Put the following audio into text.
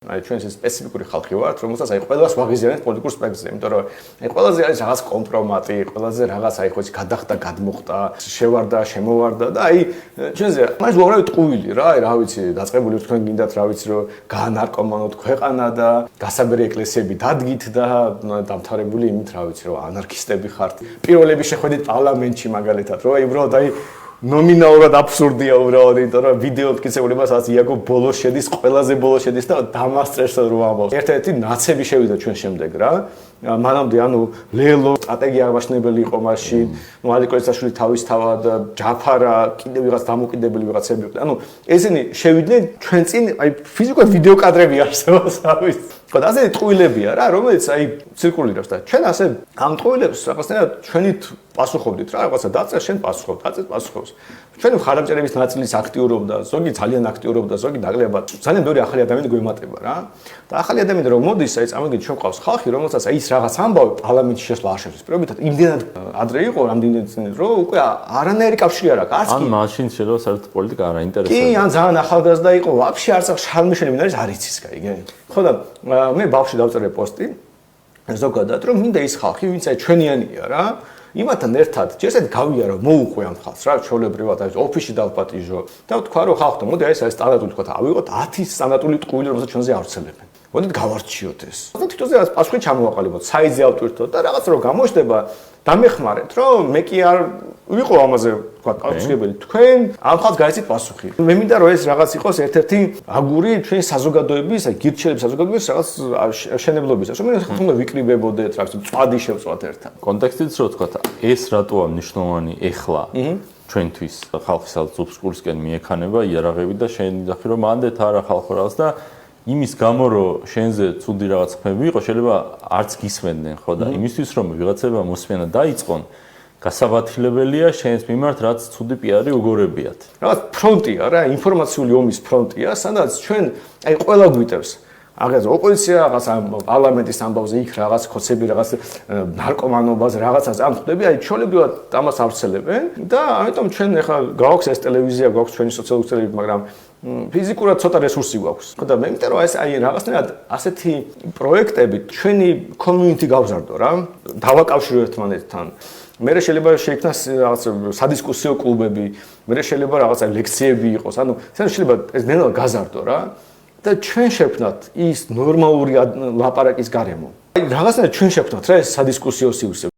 აი ჩვენს სპეციფიკური ხალხი ვართ, რომელსაც აი ყველას ვაღიზიანებთ პოლიტიკურ სპექტრზე, იმიტომ რომ აი ყველაზე არის რაღაც კომპრომატი, ყველაზე რაღაც აი ხო გადახდა, გადმოხდა, შევარდა, შემოვარდა და აი ჩვენზე მას უბრალოდ ტყუილი რა, აი რა ვიცი, დაწყებული თქვენ გინდათ რა ვიცი რომ გაანარკომანოთ ქვეყანა და გასაბერი ეკლესიები დადგით და დამთავრებული იმით რა ვიცი რომ ანარქისტები ხართ. პირველები შეხვედით პარლამენტში მაგალითად, რომ აი უბრალოდ აი ნომინალურად აბსურდია უბრალოდ, იმიტომ რომ ვიდეო მტკიცებულებას იაკობ ბოლოს შედის, ყველაზე ბოლოს შედის და დამასწრებს რომ ამბობს. ერთ-ერთი ნაცები შევიდა ჩვენ შემდეგ რა. მანამდე ანუ ლელო სტრატეგია აღმაშენებელი იყო მასში, ალიკო ესაშვილი თავისთავად, ჯაფარა, კიდევ ვიღაც დამოკიდებელი ვიღაცები იყვნენ. ანუ ესენი შევიდნენ ჩვენ წინ, აი ფიზიკურად ვიდეო კადრები არსებობს, ამის. ხო, ასე ტყუილებია რა, რომელიც აი ცირკულირებს და ჩვენ ასე ამ ტყუილებს რაღაცნაირად ჩვენით პასუხობდით რა, რაღაცა დაწეს, შენ პასუხობ, დაწეს პასუხობს. ჩვენი მხარდამჭერების ნაწილის აქტიურობდა, ზოგი ძალიან აქტიურობდა, ზოგი ნაკლებად. ძალიან ბევრი ახალი ადამიანი გვემატება რა. და ახალი ადამიანი რომ მოდის, აი წამოგიდგენთ ჩვენ ყავს ხალხი, რომელსაც აი ის რაღაც ამბავი პარლამენტში შესვლა არ შეძლებს. პირობითად იმდენად ადრე იყო, რამდენად წინ რომ უკვე არანაირი კავშირი არ აქვს. არც კი. ან მაშინ შეიძლება საერთოდ პოლიტიკა არ აინტერესებდა. კი, ან ძალიან ახალგაზრდა იყო, ვაფშე არც შალმიშელი მინარის არ იცის, კაიგე. ხო და მე ბავშვი დავწერე პოსტი ზოგადად რომ მინდა ის ხალხი, ვინც აი ჩვენიანია რა. იმათთან ერთად ჯერსად გავია რომ მოუყვე ამ ხალხს რა, ჩვეულებრივად აი ოფისში დავპატიჟო და ვთქვა რომ ხალხთან მოდი აი ეს სტანდარტული თქვა ავიღოთ 10 სტანდარტული ტყუილი რომელსაც ჩვენზე ავრცელებენ. მოდით გავარჩიოთ ეს. და თვითონზე რაც პასუხი ჩამოვაყალიბოთ, საიძე ავტვირთოთ და რაღაც რო გამოჩნდება დამეხმარეთ რომ მე კი არ ვიყო ამაზე თქვა პასუხისმგებელი თქვენ ამ ხალხს გაიცით პასუხი. მე მინდა რომ ეს რაღაც იყოს ერთ-ერთი აგური ჩვენი საზოგადოების, აი გირჩელების საზოგადოების რაღაც შენებლობისა. რომ მე ხომ ვიკრიბებოდეთ, რაღაც წვადი შევწვათ ერთად. კონტექსტიც რო თქვა, ეს რატოა მნიშვნელოვანი ეხლა ჩვენთვის ხალხის ზუბსკურსკენ მიექანება იარაღები და შენ დახი რომ ანდეთ არა ხალხო რაღაც და იმის გამო რომ შენზე ცუდი რაღაც ხმები იყო, შეიძლება არც გისმენდნენ ხო და იმისთვის რომ ვიღაცება მოსმენა დაიწყონ, გასაბათილებელია შენს მიმართ რაც ცუდი პიარი უგორებიათ. რაღაც ფრონტია რა, ინფორმაციული ომის ფრონტია, სადაც ჩვენ აი ყველა გვიტევს. აგაზე ოპოზიცია რაღაც პარლამენტის ამბავზე იქ რაღაც ხოცები რაღაც ნარკომანობას რაღაცას ამ ხდები, აი ჩვეულებრივად ამას ავრცელებენ და ამიტომ ჩვენ ახლა გვაქვს ეს ტელევიზია, გვაქვს ჩვენი სოციალური ქსელები, მაგრამ ფიზიკურად ცოტა რესურსი გვაქვს. ხო და მე მითხრა რომ ეს აი რაღაცნაირად ასეთი პროექტები ჩვენი community გავზარდო რა, დავაკავშირო ერთმანეთთან. მე შეიძლება შეიქმნას რაღაც სადისკუსიო კლუბები, მე შეიძლება რაღაცა ლექციები იყოს, ანუ შეიძლება ეს ნელა გაზარდო რა. და ჩვენ შევქმნათ ის ნორმალური ლაპარაკის გარემო. აი რაღაცნაირად ჩვენ შევქმნათ რა ეს სადისკუსიო სივრცე.